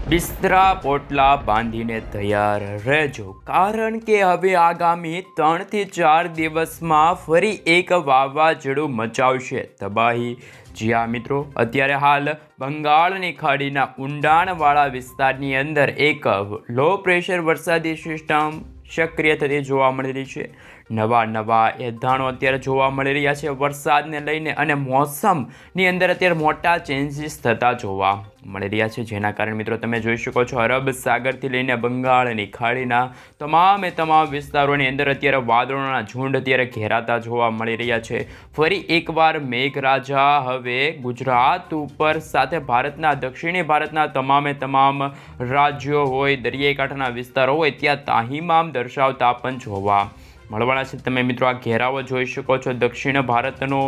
બિસ્તરા પોટલા બાંધીને તૈયાર રહેજો, કારણ કે હવે આગામી 3 થી 4 દિવસમાં ફરી એક વાવાઝોડું મચાવશે તબાહી. જી હા મિત્રો, અત્યારે હાલ બંગાળની ખાડીના ઊંડાણવાળા વિસ્તારની અંદર એક લો પ્રેશર વરસાદી સિસ્ટમ સક્રિય થતી જોવા મળી રહી છે. નવા એધાણો અત્યારે જોવા મળી રહ્યા છે વરસાદને લઈને, અને મોસમની અંદર અત્યારે મોટા ચેન્જીસ થતા જોવા મળી રહ્યા છે, જેના કારણે મિત્રો તમે જોઈ શકો છો અરબ સાગરથી લઈને બંગાળની ખાડીના તમામ વિસ્તારોની અંદર અત્યારે વાદળોના ઝુંડ અત્યારે ઘેરાતા જોવા મળી રહ્યા છે. ફરી એકવાર મેઘરાજા હવે ગુજરાત ઉપર સાથે ભારતના દક્ષિણી ભારતના તમામ રાજ્યો હોય, દરિયાઈ કાંઠાના વિસ્તારો હોય ત્યાં તાહીમામ દર્શાવતા પણ જોવા મળવાના છે. તમે મિત્રો આ ઘેરાવો જોઈ શકો છો દક્ષિણ ભારતનો,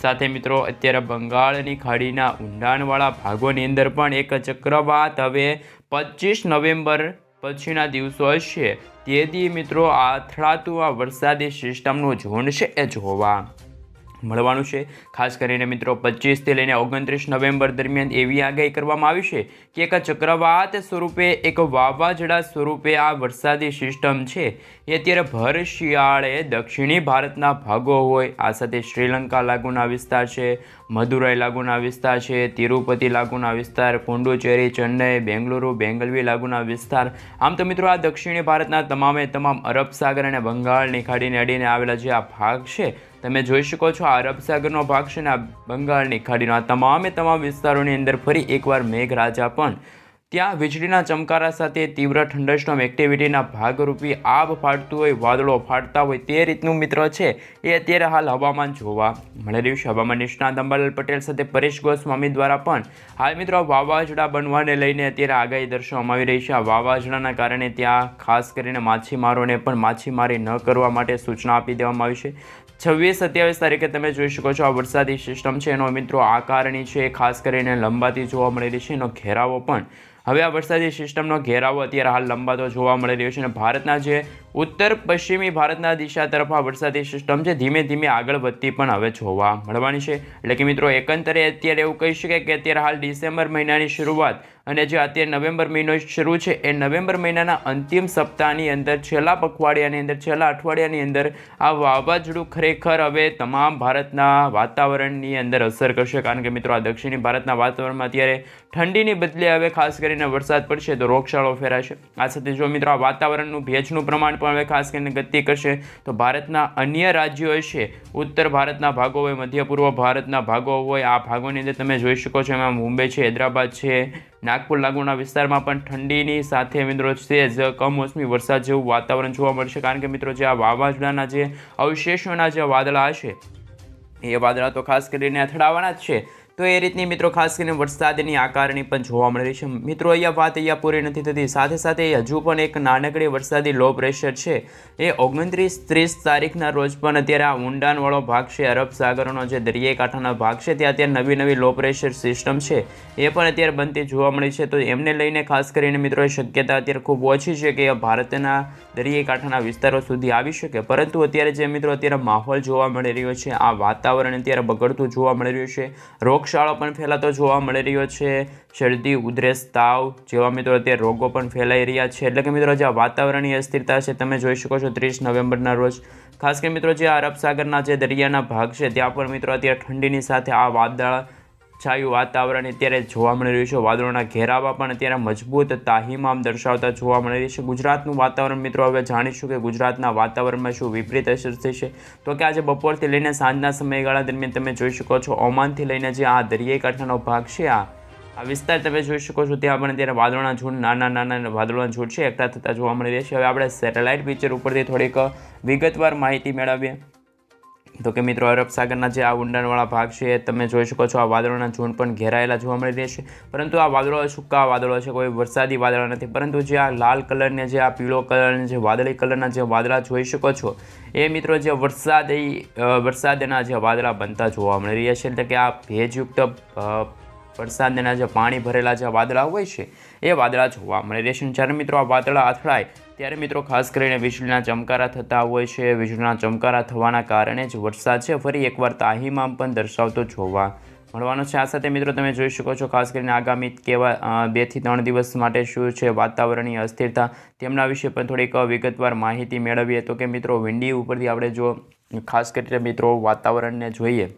સાથે મિત્રો અત્યારે બંગાળની ખાડીના ઊંડાણવાળા ભાગોની અંદર પણ એક ચક્રવાત હવે 25 નવેમ્બર પછીના દિવસો હશે તેથી મિત્રો અથડાતું આ વરસાદી સિસ્ટમનું ઝુંડ છે એ જોવા મળવાનું છે. ખાસ કરીને મિત્રો 25 થી લઈને 29 નવેમ્બર દરમિયાન એવી આગાહી કરવામાં આવી છે કે એક ચક્રવાત સ્વરૂપે, એક વાવાઝોડા સ્વરૂપે આ વરસાદી સિસ્ટમ છે એ અત્યારે ભર શિયાળે દક્ષિણી ભારતના ભાગો હોય, આ સાથે શ્રીલંકા લાગુના વિસ્તાર છે, મદુરાઈ લાગુના વિસ્તાર છે, તિરુપતિ લાગુના વિસ્તાર, પુડુચેરી, ચેન્નઈ, બેંગલુરુ, બેંગલવી લાગુના વિસ્તાર, આમ તો મિત્રો આ દક્ષિણી ભારતના તમામ અરબ સાગર અને બંગાળની ખાડીને અડીને આવેલા જે આ ભાગ છે તમે જોઈ શકો છો. આ અરબ સાગરનો ભાગ છે ને આ બંગાળની ખાડીનો આ તમામ વિસ્તારોની અંદર ફરી એકવાર મેઘરાજા પણ ત્યાં વીજળીના ચમકારા સાથે તીવ્ર થંડરસ્ટોર્મ એક્ટિવિટીના ભાગરૂપી આબ ફાટતું હોય, વાદળો ફાટતા હોય તે રીતનું મિત્ર છે એ અત્યારે હાલ હવામાન જોવા મળી રહ્યું છે. હવામાન નિષ્ણાત અંબાલાલ પટેલ સાથે પરેશ ગોસ્વામી દ્વારા પણ હાલ મિત્રો વાવાઝોડા બનવાને લઈને અત્યારે આગાહી દર્શાવવામાં આવી રહી છે. આ વાવાઝોડાના કારણે ત્યાં ખાસ કરીને માછીમારોને પણ માછીમારી ન કરવા માટે સૂચના આપી દેવામાં આવી છે. 26-27 તારીખે તમે જોઈ શકો છો આ વરસાદી સિસ્ટમ છે એનો મિત્રો આકારણી છે ખાસ કરીને લંબાતી જોવા મળી રહી છે. એનો ઘેરાવો પણ હવે આ વરસાદી સિસ્ટમનો ઘેરાવો અત્યારે હાલ લંબાતો જોવા મળી રહ્યો છે, અને ભારતના જે ઉત્તર પશ્ચિમી ભારતના દિશા તરફ આ વરસાદી સિસ્ટમ છે ધીમે ધીમે આગળ વધતી પણ હવે જોવા મળવાની છે. એટલે કે મિત્રો એકંદરે અત્યારે એવું કહી શકાય કે અત્યારે હાલ ડિસેમ્બર મહિનાની શરૂઆત અને જે અત્યારે નવેમ્બર મહિનો શરૂ છે એ નવેમ્બર મહિનાના અંતિમ સપ્તાહની અંદર છેલ્લા પખવાડિયાની અંદર, છેલ્લા અઠવાડિયાની અંદર આ વાવાઝોડું ખરેખર હવે તમામ ભારતના વાતાવરણની અંદર અસર કરશે, કારણ કે મિત્રો આ દક્ષિણી ભારતના વાતાવરણમાં અત્યારે ઠંડીની બદલે હવે ખાસ કરીને વરસાદ પડશે તો રોગચાળો ફેરાશે. આ સાથે જો મિત્રો આ વાતાવરણનું ભેજનું પ્રમાણ પણ હવે ખાસ કરીને ગતિ કરશે તો ભારતના અન્ય રાજ્યો હશે, ઉત્તર ભારતના ભાગો હોય, મધ્ય પૂર્વ ભારતના ભાગો હોય, આ ભાગોની અંદર તમે જોઈ શકો છો એમાં મુંબઈ છે, હૈદરાબાદ છે, નાગપુર લાગુના વિસ્તારમાં પણ ઠંડીની સાથે મિત્રો સેજ કમોસમી વરસાદ જેવું વાતાવરણ જોવા મળશે, કારણ કે મિત્રો જે આ વાવાઝોડાના જે અવશેષોના જે વાદળા હશે એ વાદળા તો ખાસ કરીને અથડાવાના જ છે. તો એ રીતની મિત્રો ખાસ કરીને વરસાદની આકારણી પણ જોવા મળી રહી છે. મિત્રો અહીંયા વાત પૂરી નથી થતી, સાથે હજુ પણ એક નાનકડી વરસાદી લો પ્રેશર છે એ 29-30 તારીખના રોજ પણ અત્યારે આ ઊંડાણવાળો ભાગ છે, અરબ સાગરનો જે દરિયાઈ કાંઠાના ભાગ છે ત્યાં અત્યારે નવી લો પ્રેશર સિસ્ટમ છે એ પણ અત્યારે બનતી જોવા મળી છે. તો એમને લઈને ખાસ કરીને મિત્રો એ શક્યતા અત્યારે ખૂબ ઓછી છે કે ભારતના દરિયાઈ કાંઠાના વિસ્તારો સુધી આવી શકે, પરંતુ અત્યારે જે મિત્રો અત્યારે માહોલ જોવા મળી રહ્યો છે, આ વાતાવરણ અત્યારે બગડતું જોવા મળી રહ્યું છે, રોગચાળો પણ ફેલાતો જોવા મળી રહ્યો છે, શરદી, ઉધરસ, તાવ જેવા મિત્રો અત્યારે રોગો પણ ફેલાઈ રહ્યા છે. એટલે કે મિત્રો જે વાતાવરણીય અસ્થિરતા છે તમે જોઈ શકો છો 30 નવેમ્બરના રોજ ખાસ કરીને મિત્રો જે અરબ સાગરના જે દરિયાના ભાગ છે ત્યાં પણ મિત્રો અત્યારે ઠંડીની સાથે આ વાદળ છાયું વાતાવરણ અત્યારે જોવા મળી રહ્યું છે. વાદળોના ઘેરાવા પણ અત્યારે મજબૂત તાહીમામ દર્શાવતા જોવા મળી રહી છે. ગુજરાતનું વાતાવરણ મિત્રો હવે જાણીશું કે ગુજરાતના વાતાવરણમાં શું વિપરીત અસર થશે. તો કે આજે બપોરથી લઈને સાંજના સમયગાળા દરમિયાન તમે જોઈ શકો છો ઓમાનથી લઈને જે આ દરિયાઈ કાંઠાનો ભાગ છે આ વિસ્તાર તમે જોઈ શકો છો ત્યાં પણ અત્યારે વાદળોના ઝુંડ, નાના વાદળોના ઝુંડ છે એકઠા થતા જોવા મળી રહ્યા છે. હવે આપણે સેટેલાઇટ પિક્ચર ઉપરથી થોડીક વિગતવાર માહિતી મેળવીએ તો કે મિત્રો અરબ સાગરના જે આ ઊંડાણવાળા ભાગ છે તમે જોઈ શકો છો આ વાદળોના ઝુંડ પણ ઘેરાયેલા જોવા મળી રહ્યા છે, પરંતુ આ વાદળો સૂકા વાદળો છે, કોઈ વરસાદી વાદળા નથી. પરંતુ જે આ લાલ કલરને, જે આ પીળો કલરને, જે વાદળી કલરના જે વાદળા જોઈ શકો છો એ મિત્રો જે વરસાદના જે વાદળા બનતા જોવા મળી રહ્યા છે. એટલે કે આ ભેજયુક્ત વરસાદના જે પાણી ભરેલા જે વાદળા હોય છે એ વાદળા જોવા મળી રહ્યા છે. જ્યારે મિત્રો આ વાદળા અથડાય ત્યારે મિત્રો ખાસ કરીને વીજળીના ચમકારા થતા હોય છે. વીજળીના ચમકારા થવાના કારણે જ વરસાદ છે ફરી એકવાર તાહીમામ પણ દર્શાવતો જોવા મળવાનો છે. આ સાથે મિત્રો તમે જોઈ શકો છો ખાસ કરીને આગામી કેવા 2 થી 3 દિવસ માટે શું છે વાતાવરણીય અસ્થિરતા તેમના વિશે પણ થોડીક વિગતવાર માહિતી મેળવીએ. તો કે મિત્રો વિન્ડી ઉપરથી આપણે જો ખાસ કરીને મિત્રો વાતાવરણને જોઈએ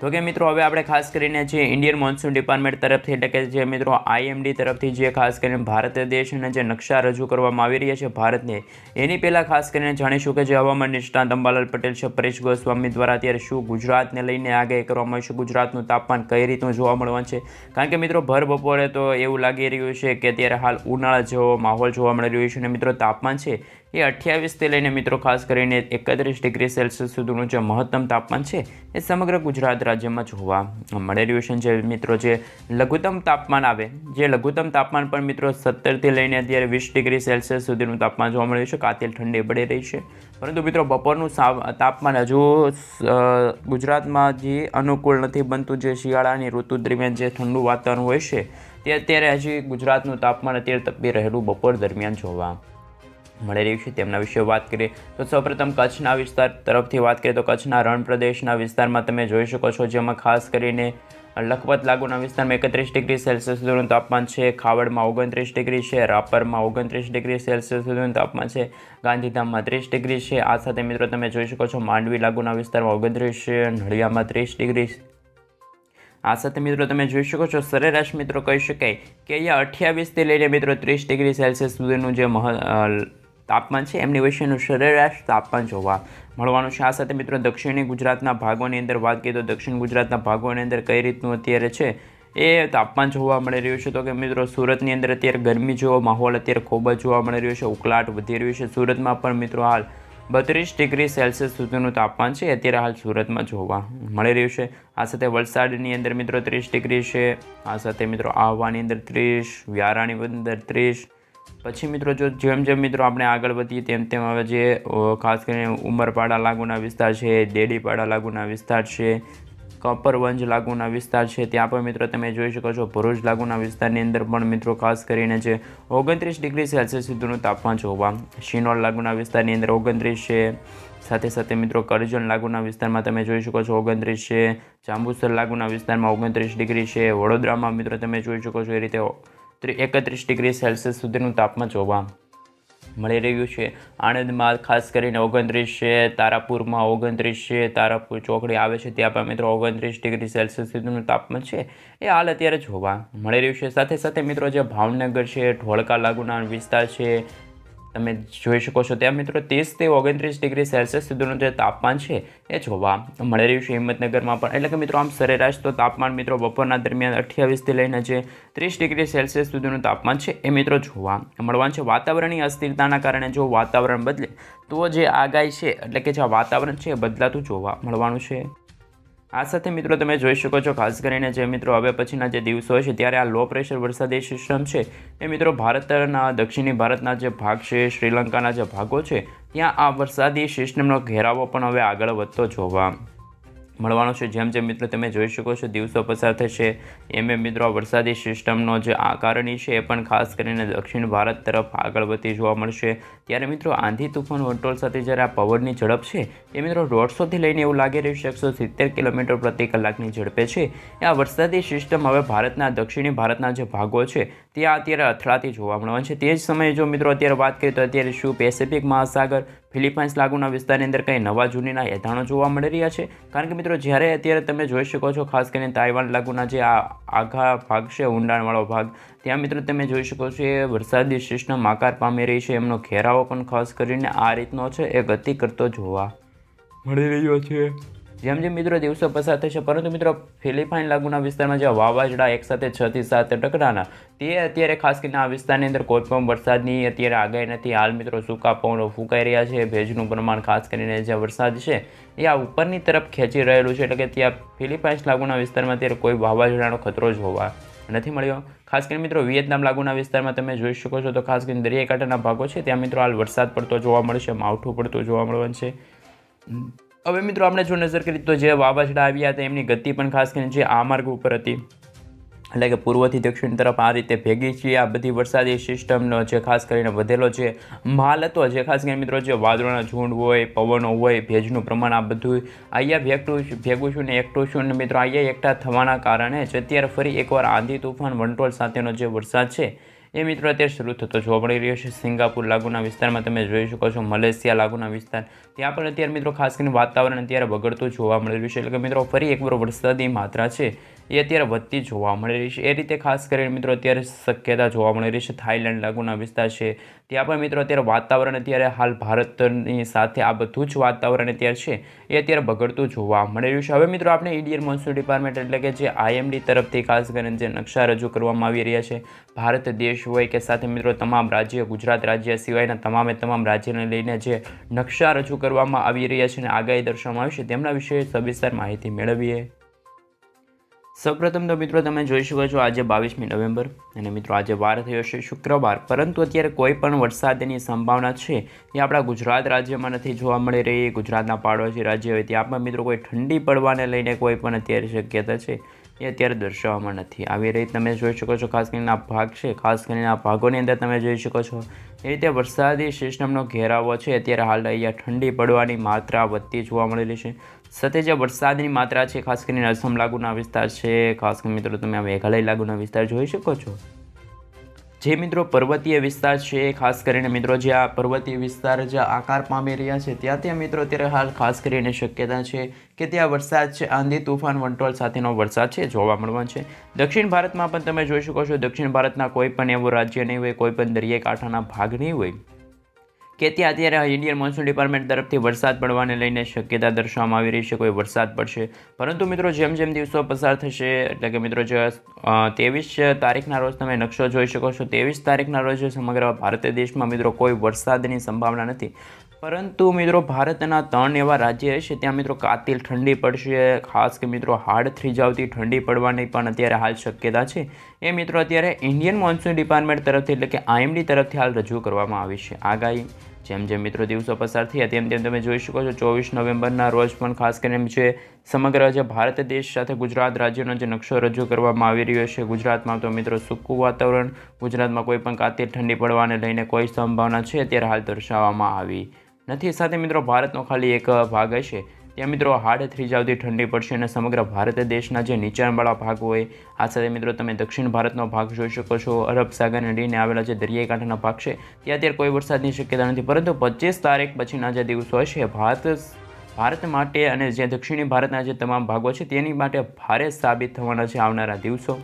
તો કે મિત્રો હવે આપણે ખાસ કરીને જે ઇન્ડિયન મોન્સૂન ડિપાર્ટમેન્ટ તરફથી એટલે કે જે મિત્રો IMD તરફથી જે ખાસ કરીને ભારત દેશના જે નકશા રજૂ કરવામાં આવી રહ્યા છે ભારતને, એની પહેલાં ખાસ કરીને જાણીશું કે જે હવામાન નિષ્ણાત અંબાલાલ પટેલ છે, પરેશ ગોસ્વામી દ્વારા અત્યારે શું ગુજરાતને લઈને આગાહી કરવામાં આવી છે, ગુજરાતનું તાપમાન કઈ રીતનું જોવા મળવાનું છે. કારણ કે મિત્રો ભર બપોરે તો એવું લાગી રહ્યું છે કે અત્યારે હાલ ઉનાળા જેવો માહોલ જોવા મળી રહ્યો છે અને મિત્રો તાપમાન છે એ 28થી લઈને મિત્રો ખાસ કરીને 31 ડિગ્રી સેલ્સિયસ સુધીનું જે મહત્તમ તાપમાન છે એ સમગ્ર ગુજરાત રાજ્યમાં જોવા મળી રહ્યું છે. જે મિત્રો જે લઘુત્તમ તાપમાન આવે, જે લઘુત્તમ તાપમાન પણ મિત્રો 17થી લઈને અત્યારે 20 ડિગ્રી સેલ્સિયસ સુધીનું તાપમાન જોવા મળી રહ્યું છે. કાતિલ ઠંડી પડી રહી છે, પરંતુ મિત્રો બપોરનું તાપમાન હજુ ગુજરાતમાં જે અનુકૂળ નથી બનતું. જે શિયાળાની ઋતુ દરમિયાન જે ઠંડુ વાતાવરણ હોય છે તે અત્યારે હજી ગુજરાતનું તાપમાન અત્યારે તપી રહેલું બપોર દરમિયાન જોવા મળી રહ્યું છે. તેમના વિશે વાત કરીએ તો સૌપ્રથમ કચ્છના વિસ્તાર તરફથી વાત કરીએ તો કચ્છના રણ પ્રદેશના વિસ્તારમાં તમે જોઈ શકો છો, જેમાં ખાસ કરીને લખપત લાગુના વિસ્તારમાં 31 ડિગ્રી સેલ્સિયસ સુધીનું તાપમાન છે, ખાવડમાં 29 ડિગ્રી છે, રાપરમાં 29 ડિગ્રી સેલ્સિયસ સુધીનું તાપમાન છે, ગાંધીધામમાં 30 ડિગ્રી છે. આ સાથે મિત્રો તમે જોઈ શકો છો માંડવી લાગુના વિસ્તારમાં 29 છે, નડિયામાં 30 ડિગ્રી. આ સાથે મિત્રો તમે જોઈ શકો છો સરેરાશ મિત્રો કહી શકાય કે અહીંયા 28થી લઈને મિત્રો 30 ડિગ્રી સેલ્સિયસ સુધીનું જે તાપમાન છે એમની વચ્ચેનું સરેરાશ તાપમાન જોવા મળવાનું છે. આ સાથે મિત્રો દક્ષિણી ગુજરાતના ભાગોની અંદર વાત કરીએ તો દક્ષિણ ગુજરાતના ભાગોની અંદર કઈ રીતનું અત્યારે છે એ તાપમાન જોવા મળી રહ્યું છે. તો કે મિત્રો સુરતની અંદર અત્યારે ગરમી જેવો માહોલ અત્યારે ખૂબ જ જોવા મળી રહ્યો છે, ઉકળાટ વધી રહ્યું છે. સુરતમાં પણ મિત્રો હાલ 32 ડિગ્રી સેલ્સિયસ સુધીનું તાપમાન છે અત્યારે હાલ સુરતમાં જોવા મળી રહ્યું છે. આ સાથે વલસાડની અંદર મિત્રો 30 ડિગ્રી છે. આ સાથે મિત્રો આહવાની અંદર 30, વ્યારાની અંદર 30. પછી મિત્રો જો જેમ જેમ મિત્રો આપણે આગળ વધીએ તેમ તેમ હવે જે ખાસ કરીને ઉમરપાડા લાગુના વિસ્તાર છે, ડેડીપાડા લાગુના વિસ્તાર છે, કપરવંજ લાગુના વિસ્તાર છે, ત્યાં પણ મિત્રો તમે જોઈ શકો છો ભરૂચ લાગુના વિસ્તારની અંદર પણ મિત્રો ખાસ કરીને જે 29 ડિગ્રી સેલ્સિયસ સુધીનું તાપમાન જોવા, શિનોર લાગુના વિસ્તારની અંદર 29 છે. સાથે સાથે મિત્રો કરજણ લાગુના વિસ્તારમાં તમે જોઈ શકો છો 29 છે, જાંબુસર લાગુના વિસ્તારમાં 29 ડિગ્રી છે, વડોદરામાં મિત્રો તમે જોઈ શકો છો એ રીતે 31 ડિગ્રી સેલ્સિયસ સુધીનું તાપમાન જોવા મળી રહ્યું છે. આણંદમાં ખાસ કરીને 29 છે, તારાપુરમાં 29 છે, તારાપુર ચોકડી આવે છે ત્યાં પણ મિત્રો 29 ડિગ્રી સેલ્સિયસ સુધીનું તાપમાન છે એ હાલ અત્યારે જોવા મળી રહ્યું છે. સાથે સાથે મિત્રો જે ભાવનગર છે, ધોળકા લાગુના વિસ્તાર છે તમે જોઈ શકો છો ત્યાં મિત્રો 30થી 29 ડિગ્રી સેલ્સિયસ સુધીનું જે તાપમાન છે એ જોવા મળી રહ્યું છે. હિંમતનગરમાં પણ એટલે કે મિત્રો આમ સરેરાશ તો તાપમાન મિત્રો બપોરના દરમિયાન 28થી લઈને જે 30 ડિગ્રી સેલ્સિયસ સુધીનું તાપમાન છે એ મિત્રો જોવા મળવાનું છે. વાતાવરણીય અસ્થિરતાના કારણે જો વાતાવરણ બદલે તો જે આગાહી છે એટલે કે જે વાતાવરણ છે એ બદલાતું જોવા મળવાનું છે. આ સાથે મિત્રો તમે જોઈ શકો છો ખાસ કરીને જે મિત્રો હવે પછીના જે દિવસો છે ત્યારે આ લો પ્રેશર વરસાદી સિસ્ટમ છે એ મિત્રો ભારતના દક્ષિણી ભારતના જે ભાગ છે, શ્રીલંકાના જે ભાગો છે ત્યાં આ વરસાદી સિસ્ટમનો ઘેરાવો પણ હવે આગળ વધતો જોવા મળવાનો છે. જેમ જેમ મિત્રો તમે જોઈ શકો છો દિવસો પસાર થશે એમ મિત્રો આ વરસાદી સિસ્ટમનો જે આકારણી છે એ પણ ખાસ કરીને દક્ષિણ ભારત તરફ આગળ વધતી જોવા મળશે. ત્યારે મિત્રો આંધી તુફાન વંટોળ સાથે જ્યારે આ પવનની ઝડપ છે એ મિત્રો 150થી લઈને એવું લાગી રહ્યું છે 170 કિલોમીટર પ્રતિ કલાકની ઝડપે છે. આ વરસાદી સિસ્ટમ હવે ભારતના દક્ષિણી ભારતના જે ભાગો છે ત્યાં અત્યારે અથડાતી જોવા મળવાનું છે. તે જ સમયે જો મિત્રો અત્યારે વાત કરીએ તો અત્યારે શું પેસિફિક મહાસાગર, ફિલિપાઇન્સ લાગુના વિસ્તારની અંદર કંઈ નવા જૂનીના એધાણો જોવા મળી રહ્યા છે. કારણ કે મિત્રો જ્યારે અત્યારે તમે જોઈ શકો છો ખાસ કરીને તાઇવાન લાગુના જે આઘા ભાગ છે, ઊંડાણવાળો ભાગ, ત્યાં મિત્રો તમે જોઈ શકો છો એ વરસાદી સિસ્ટમ આકાર પામી રહી છે. એમનો ઘેરાવો પણ ખાસ કરીને આ રીતનો છે એ ગતિ કરતો જોવા મળી રહ્યો છે જેમ જેમ મિત્રો દિવસો પસાર થશે. પરંતુ મિત્રો ફિલિપાઇન લાગુના વિસ્તારમાં જે વાવાઝોડા એકસાથે 6 થી 7 ટકરાના તે અત્યારે ખાસ કરીને આ વિસ્તારની અંદર કોઈ પણ વરસાદની અત્યારે આગાહી નથી. હાલ મિત્રો સૂકા પવનો ફૂંકાઈ રહ્યા છે. ભેજનું પ્રમાણ ખાસ કરીને જે વરસાદ છે એ આ ઉપરની તરફ ખેંચી રહેલું છે. એટલે કે ત્યાં ફિલિપાઇન્સ લાગુના વિસ્તારમાં અત્યારે કોઈ વાવાઝોડાનો ખતરો જોવા નથી મળ્યો. ખાસ કરીને મિત્રો વિયેતનામ લાગુના વિસ્તારમાં તમે જોઈ શકો છો તો ખાસ કરીને દરિયાકાંઠાના ભાગો છે ત્યાં મિત્રો હાલ વરસાદ પડતો જોવા મળશે, માવઠું પડતું જોવા મળવાનું છે. હવે મિત્રો આપણે જો નજર કરીએ તો જે વાવાઝોડા આવ્યા હતા એમની ગતિ પણ ખાસ કરીને જે આ માર્ગ ઉપર હતી એટલે કે પૂર્વથી દક્ષિણ તરફ આ રીતે ભેગી છે આ બધી વરસાદી સિસ્ટમનો જે ખાસ કરીને વધેલો જે માલ હતો, જે ખાસ કરીને મિત્રો જે વાદળોના ઝુંડ હોય, પવનો હોય, ભેજનું પ્રમાણ આ બધું અહીંયા ભેગું છું ને એકઠું છું ને મિત્રો અહીંયા એકઠા થવાના કારણે જ અત્યારે ફરી એકવાર આંધી તુફાન વંટોળ સાથેનો જે વરસાદ છે એ મિત્રો અત્યારે શરૂ થતો જોવા મળી રહ્યો છે. સિંગાપુર લાગુના વિસ્તારમાં તમે જોઈ શકો છો, મલેશિયા લાગુના વિસ્તાર ત્યાં પણ અત્યારે મિત્રો ખાસ કરીને વાતાવરણ અત્યારે બગડતું જોવા મળી રહ્યું છે. એટલે કે મિત્રો ફરી એકવાર વરસાદની માત્રા છે એ અત્યારે વધતી જોવા મળી રહી છે. એ રીતે ખાસ કરીને મિત્રો અત્યારે શક્યતા જોવા મળી રહી છે. થાઈલેન્ડ લાગુના વિસ્તાર છે ત્યાં પણ મિત્રો અત્યારે વાતાવરણ અત્યારે હાલ ભારતની સાથે આ બધું જ વાતાવરણ અત્યારે છે એ અત્યારે બગડતું જોવા મળી રહ્યું છે. હવે મિત્રો આપણે ઇન્ડિયન મોન્સૂન ડિપાર્ટમેન્ટ એટલે કે જે IMD તરફથી ખાસ કરીને જે નકશા રજૂ કરવામાં આવી રહ્યા છે, ભારત દેશ હોય કે સાથે મિત્રો તમામ રાજ્ય, ગુજરાત રાજ્ય સિવાયના તમામ રાજ્યને લઈને જે નકશા રજૂ કરવામાં આવી રહ્યા છે અને આગાહી દર્શાવવામાં આવી છે તેમના વિશે સવિસ્તાર માહિતી મેળવીએ. સૌપ્રથમ તો મિત્રો તમે જોઈ શકો છો આજે 22મી નવેમ્બર અને મિત્રો આજે વાર થયો છે શુક્રવાર, પરંતુ અત્યારે કોઈ પણ વરસાદની સંભાવના છે એ આપણા ગુજરાત રાજ્યમાં નથી જોવા મળી રહી. ગુજરાતના પાડોશી રાજ્ય હોય ત્યાં પણ મિત્રો કોઈ ઠંડી પડવાને લઈને કોઈ પણ અત્યારે શક્યતા છે એ અત્યારે દર્શાવવામાં નથી આવી રહી. તમે જોઈ શકો છો ખાસ કરીને આ ભાગ છે, ખાસ કરીને આ ભાગોની અંદર તમે જોઈ શકો છો એ રીતે વરસાદી સિસ્ટમનો ઘેરાવો છે અત્યારે હાલ અહીંયા ઠંડી પડવાની માત્રા વધતી જોવા મળેલી છે. સાથે જે વરસાદની માત્રા છે ખાસ કરીને અસમ લાગુના વિસ્તાર છે, ખાસ કરીને મિત્રો તમે આ મેઘાલય લાગુના વિસ્તાર જોઈ શકો છો. જે મિત્રો પર્વતીય વિસ્તાર છે ખાસ કરીને મિત્રો જે આ પર્વતીય વિસ્તાર જે આકાર પામી રહ્યા છે ત્યાં મિત્રો અત્યારે હાલ ખાસ કરીને શક્યતા છે કે ત્યાં વરસાદ છે, આંધી તુફાન વંટોળ સાથેનો વરસાદ છે જોવા મળવાનો છે. દક્ષિણ ભારતમાં પણ તમે જોઈ શકો છો, દક્ષિણ ભારતના કોઈ પણ એવું રાજ્ય નહીં હોય, કોઈ પણ દરિયાઈ કાંઠાના ભાગ નહીં હોય કે ત્યાં અત્યારે ઇન્ડિયન મોન્સૂન ડિપાર્ટમેન્ટ તરફથી વરસાદ પડવાને લઈને શક્યતા દર્શાવવામાં આવી રહી છે, કોઈ વરસાદ પડશે. પરંતુ મિત્રો જેમ જેમ દિવસો પસાર થશે એટલે કે મિત્રો જે 23 તારીખના રોજ તમે નકશો જોઈ શકો છો, 23 તારીખના રોજ સમગ્ર ભારત દેશમાં મિત્રો કોઈ વરસાદની સંભાવના નથી. પરંતુ મિત્રો ભારતના 3 એવા રાજ્ય છે ત્યાં મિત્રો કાતિલ ઠંડી પડશે, ખાસ કે મિત્રો હાડ થીજાવતી ઠંડી પડવાની પણ અત્યારે હાલ શક્યતા છે. એ મિત્રો અત્યારે ઇન્ડિયન મોન્સૂન ડિપાર્ટમેન્ટ તરફથી એટલે કે IMD તરફથી હાલ રજૂ કરવામાં આવી છે આગાહી. જેમ જેમ મિત્રો દિવસો પસાર થયા તેમ તમે જોઈ શકો છો 24 નવેમ્બરના રોજ પણ ખાસ કરીને જે સમગ્ર જે ભારત દેશ સાથે ગુજરાત રાજ્યનો જે નકશો રજૂ કરવામાં આવી રહ્યો છે, ગુજરાતમાં તો મિત્રો સૂકું વાતાવરણ, ગુજરાતમાં કોઈ પણ કાતિલ ઠંડી પડવાને લઈને કોઈ સંભાવના છે અત્યારે હાલ દર્શાવવામાં આવી નથી. સાથે મિત્રો ભારતનો ખાલી એક ભાગ હશે ત્યાં મિત્રો હાડ થીજાવતી ઠંડી પડશે અને સમગ્ર ભારત દેશના જે નીચાણવાળા ભાગ હોય, આ સાથે મિત્રો તમે દક્ષિણ ભારતનો ભાગ જોઈ શકો છો, અરબ સાગરને અડીને આવેલા જે દરિયાઈ કાંઠાના ભાગ છે ત્યાં અત્યારે કોઈ વરસાદની શક્યતા નથી. પરંતુ 25 તારીખ પછીના જે દિવસો હશે ભારત માટે અને જે દક્ષિણી ભારતના જે તમામ ભાગો છે તેની માટે ભારે સાબિત થવાના છે આવનારા દિવસો.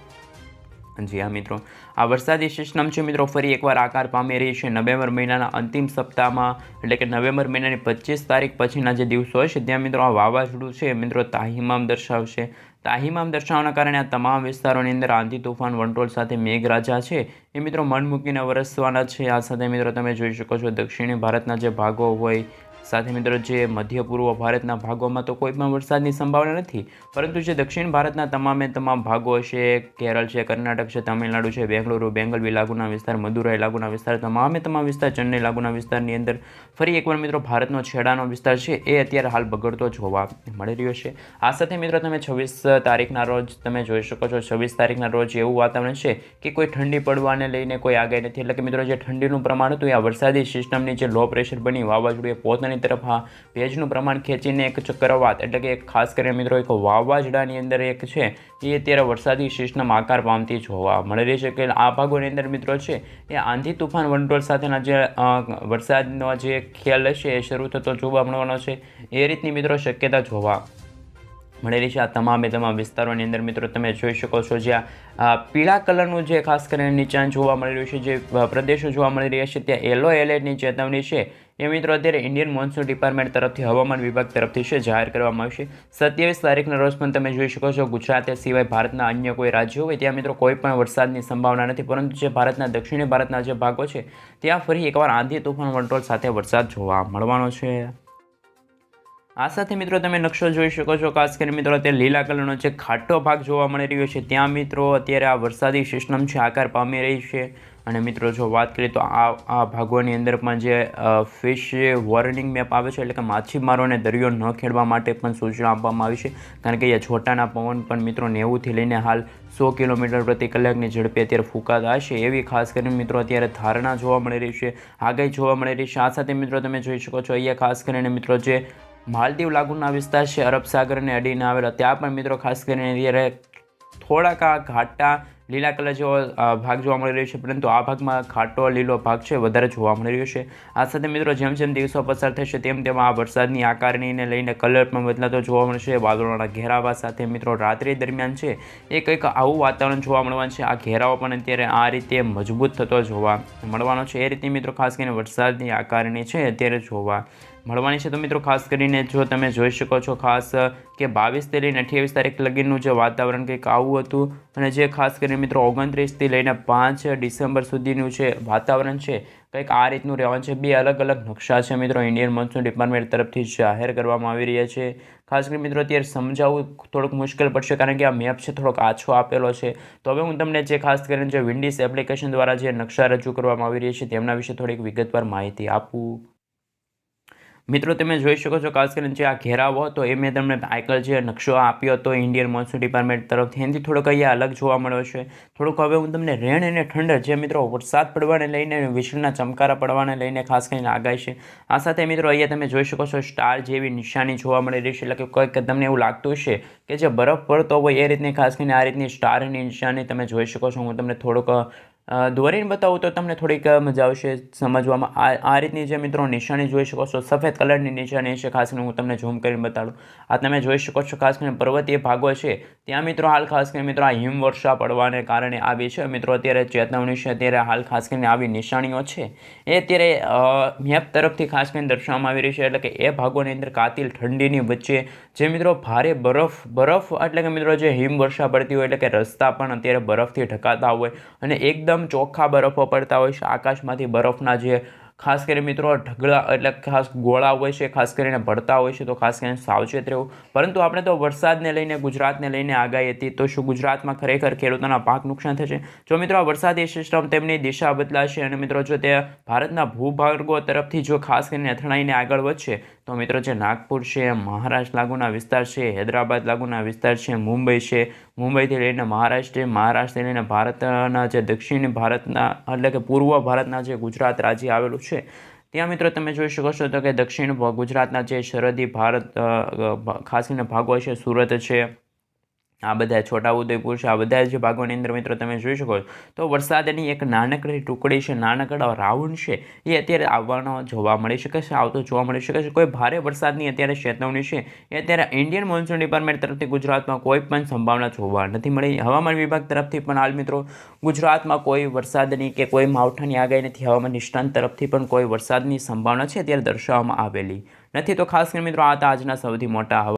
જી હા મિત્રો, આ વરસાદી સિસ્ટમ છે મિત્રો ફરી એકવાર આકાર પામી રહી છે નવેમ્બર મહિનાના અંતિમ સપ્તાહમાં, એટલે કે નવેમ્બર મહિનાની 25 તારીખ પછીના જે દિવસો હશે ત્યાં મિત્રો આ વાવાઝોડું છે મિત્રો તાહિમામ દર્શાવશે. તાહિમામ દર્શાવવાના કારણે આ તમામ વિસ્તારોની અંદર આંધી તુફાન વંટોળ સાથે મેઘરાજા છે એ મિત્રો મન મૂકીને વરસવાના છે. આ સાથે મિત્રો તમે જોઈ શકો છો દક્ષિણી ભારતના જે ભાગો હોય, સાથે મિત્રો જે મધ્ય પૂર્વ ભારતના ભાગોમાં તો કોઈ પણ વરસાદની સંભાવના નથી, પરંતુ જે દક્ષિણ ભારતના તમામ ભાગો છે, કેરળ છે, કર્ણાટક છે, તમિલનાડુ છે, બેંગલુરુ, બેંગલવી લાગુના વિસ્તાર, મદુરાઈ લાગુના વિસ્તાર, તમામ વિસ્તાર, ચેન્નઈ લાગુના વિસ્તારની અંદર ફરી એકવાર મિત્રો ભારતનો છેડાનો વિસ્તાર છે એ અત્યારે હાલ બગડતો જોવા મળી રહ્યો છે. આ સાથે મિત્રો તમે 26 તારીખના રોજ તમે જોઈ શકો છો, 26 તારીખના રોજ એવું વાતાવરણ છે કે કોઈ ઠંડી પડવાને લઈને કોઈ આગાહી નથી. એટલે કે મિત્રો જે ઠંડીનું પ્રમાણ હતું એ આ વરસાદી સિસ્ટમની જે લો પ્રેશર બની વાવાઝોડું એ પોતાની તરફ ભેજનું પ્રમાણ ખેંચીને એક ચક્રવાત એટલે કે ખાસ કરીને મિત્રો એક વાવાઝોડાની અંદર એક છે એ અત્યારે વરસાદી સિસ્ટમ આકાર પામતી જોવા મળી રહી છે. કે આ ભાગોની અંદર મિત્રો છે એ આંધી તુફાન વંટોળ સાથેના જે વરસાદનો જે ખ્યાલ હશે એ શરૂ થતો જોવા મળવાનો છે. એ રીતની મિત્રો શક્યતા જોવા મળેલી છે. આ તમામ વિસ્તારોની અંદર મિત્રો તમે જોઈ શકો છો જ્યાં પીળા કલરનું જે ખાસ કરીને નિશાન જોવા મળી રહ્યું છે, જે પ્રદેશો જોવા મળી રહ્યા છે ત્યાં યલો એલર્ટની ચેતવણી છે એ મિત્રો અત્યારે ઇન્ડિયન મોન્સૂન ડિપાર્ટમેન્ટ તરફથી હવામાન વિભાગ તરફથી છે જાહેર કરવામાં આવશે. 27 તારીખના રોજ પણ તમે જોઈ શકો છો ગુજરાત સિવાય ભારતના અન્ય કોઈ રાજ્યો હોય ત્યાં મિત્રો કોઈ પણ વરસાદની સંભાવના નથી, પરંતુ જે ભારતના દક્ષિણી ભારતના જે ભાગો છે ત્યાં ફરી એકવાર આંધી તુફાન વંટોળ સાથે વરસાદ જોવા મળવાનો છે. આ સાથે મિત્રો તમે નકશો જોઈ શકો છો, ખાસ કરીને મિત્રો અત્યારે લીલા કલરનો જે ઘાટો ભાગ જોવા મળી રહ્યો છે ત્યાં મિત્રો અત્યારે આ વરસાદી સિસ્ટમ છે આકાર પામી રહી છે. અને મિત્રો જો વાત કરીએ તો આ ભાગોની અંદર પણ જે ફિશ વોર્નિંગ મેપ આવે છે, એટલે કે માછીમારોને દરિયો ન ખેડવા માટે પણ સૂચના આપવામાં આવી છે, કારણ કે અહીંયા છોટાના પવન પણ મિત્રો 90થી લઈને હાલ 100 કિલોમીટર પ્રતિ કલાકની ઝડપે અત્યારે ફૂંકાતા હશે, એવી ખાસ કરીને મિત્રો અત્યારે ધારણા જોવા મળી રહી છે, આગાહી જોવા મળી રહી છે. આ સાથે મિત્રો તમે જોઈ શકો છો અહીંયા ખાસ કરીને મિત્રો જે માલદીવ લાગુના વિસ્તાર છે, અરબ સાગરને અડીને આવેલા, ત્યાં પણ મિત્રો ખાસ કરીને અત્યારે થોડાક આ ઘાટા લીલા કલર જેવો ભાગ જોવા મળી રહ્યો છે, પરંતુ આ ભાગમાં ઘાટો લીલો ભાગ છે વધારે જોવા મળી રહ્યો છે. આ સાથે મિત્રો જેમ જેમ દિવસો પસાર થશે તેમ તેમ આ વરસાદની આકારણીને લઈને કલર પણ બદલાતો જોવા મળશે. વાદળોના ઘેરાવા સાથે મિત્રો રાત્રિ દરમિયાન છે એ કંઈક આવું વાતાવરણ જોવા મળવાનું છે. આ ઘેરાવો પણ અત્યારે આ રીતે મજબૂત થતો જોવા મળવાનો છે. એ રીતે મિત્રો ખાસ કરીને વરસાદની આકારણી છે અત્યારે જોવા મળવાની છે. તો મિત્રો ખાસ કરીને જો તમે જોઈ શકો છો ખાસ કે 22થી લઈને 28 તારીખ લગીનું જે વાતાવરણ કંઈક આવું હતું, અને જે ખાસ કરીને મિત્રો 29થી લઈને 5 ડિસેમ્બર સુધીનું છે વાતાવરણ છે કંઈક આ રીતનું રહેવાનું છે. 2 અલગ અલગ નકશા છે મિત્રો ઇન્ડિયન મોન્સૂન ડિપાર્ટમેન્ટ તરફથી જાહેર કરવામાં આવી રહ્યા છે. ખાસ કરીને મિત્રો અત્યારે સમજાવવું થોડુંક મુશ્કેલ પડશે, કારણ કે આ મેપ છે થોડોક આછો આપેલો છે. તો હવે હું તમને જે ખાસ કરીને જે વિન્ડીઝ એપ્લિકેશન દ્વારા જે નકશા રજૂ કરવામાં આવી રહ્યા છે તેમના વિશે થોડીક વિગતવાર માહિતી આપું. મિત્રો તમે જોઈ શકો છો ખાસ કરીને જે આ ઘેરાવો હતો એ મેં તમને આગળ જે નકશો આપ્યો હતો ઇન્ડિયન મોન્સૂન ડિપાર્ટમેન્ટ તરફથી, એનાથી થોડોક અહીંયા અલગ જોવા મળ્યો છે. થોડુંક હવે હું તમને રેણ અને ઠંડર જે મિત્રો વરસાદ પડવાને લઈને વીજળીના ચમકારા પડવાને લઈને ખાસ કરીને આગાહી છે. આ સાથે મિત્રો અહીંયા તમે જોઈ શકો છો સ્ટાર જેવી નિશાની જોવા મળી રહી છે, એટલે કે કોઈક તમને એવું લાગતું હશે કે જે બરફ પડતો હોય એ રીતની ખાસ કરીને આ રીતની સ્ટારની નિશાની તમે જોઈ શકો છો. હું તમને થોડુંક દોરીને બતાવું તો તમને થોડીક મજા આવશે સમજવામાં. આ રીતની જે મિત્રો નિશાની જોઈ શકો છો, સફેદ કલરની નિશાની છે, ખાસ કરીને હું તમને ઝૂમ કરીને બતાડું. આ તમે જોઈ શકો છો ખાસ કરીને પર્વતીય ભાગો છે ત્યાં મિત્રો હાલ ખાસ કરીને મિત્રો આ હિમવર્ષા પડવાને કારણે આવી છે મિત્રો અત્યારે ચેતવણી છે. અત્યારે હાલ ખાસ કરીને આવી નિશાનીઓ છે એ અત્યારે મેપ તરફથી ખાસ કરીને દર્શાવવામાં આવી રહી છે, એટલે કે એ ભાગોની અંદર કાતિલ ઠંડીની વચ્ચે જે મિત્રો ભારે બરફ એટલે કે મિત્રો જે હિમવર્ષા પડતી હોય, એટલે કે રસ્તા પણ અત્યારે બરફથી ઢંકાતા હોય અને એકદમ ચોખ્ખા બરફો પડતા હોય છે. આકાશમાંથી બરફના જે ખાસ કરીને મિત્રો ઢગલા એટલે ખાસ ગોળા હોય છે ખાસ કરીને પડતા હોય છે, તો ખાસ કરીને સાવચેત રહેવું. પરંતુ આપણે તો વરસાદને લઈને ગુજરાતને લઈને આગાહી હતી, તો શું ગુજરાતમાં ખરેખર ખેડૂતોના પાક નુકસાન થશે? જો મિત્રો આ વરસાદી સિસ્ટમ તેમની દિશા બદલાશે અને મિત્રો જો તે ભારતના ભૂભાગો તરફથી જો ખાસ કરીને અથડાઈને આગળ વધશે, તો મિત્રો જે નાગપુર છે, મહારાષ્ટ્ર લાગુના વિસ્તાર છે, હૈદરાબાદ લાગુના વિસ્તાર છે, મુંબઈ છે, મુંબઈથી લઈને મહારાષ્ટ્રથી લઈને ભારતના જે દક્ષિણ ભારતના એટલે કે પૂર્વ ભારતના જે ગુજરાત રાજ્ય આવેલું છે ત્યાં મિત્રો તમે જોઈ શકો છો તો કે દક્ષિણ ગુજરાતના જે સરહદી ભારત ખાસ કરીને ભાગો છે, સુરત છે, આ બધા છોટાઉદેપુર છે, આ બધા જે ભાગોની અંદર મિત્રો તમે જોઈ શકો છો તો વરસાદની એક નાનકડી ટુકડી છે, નાનકડા રાઉન્ડ છે એ અત્યારે આવવાનો જોવા મળી શકે છે, આવતો જોવા મળી શકે છે. કોઈ ભારે વરસાદની અત્યારે ચેતવણી છે એ અત્યારે ઇન્ડિયન મોન્સૂન ડિપાર્ટમેન્ટ તરફથી ગુજરાતમાં કોઈ પણ સંભાવના જોવા નથી મળી. હવામાન વિભાગ તરફથી પણ હાલ મિત્રો ગુજરાતમાં કોઈ વરસાદની કે કોઈ માવઠાની આગાહી નથી. હવામાન નિષ્ણાંત તરફથી પણ કોઈ વરસાદની સંભાવના છે અત્યારે દર્શાવવામાં આવેલી નથી. તો ખાસ કરીને મિત્રો આ હતા આજના સૌથી મોટા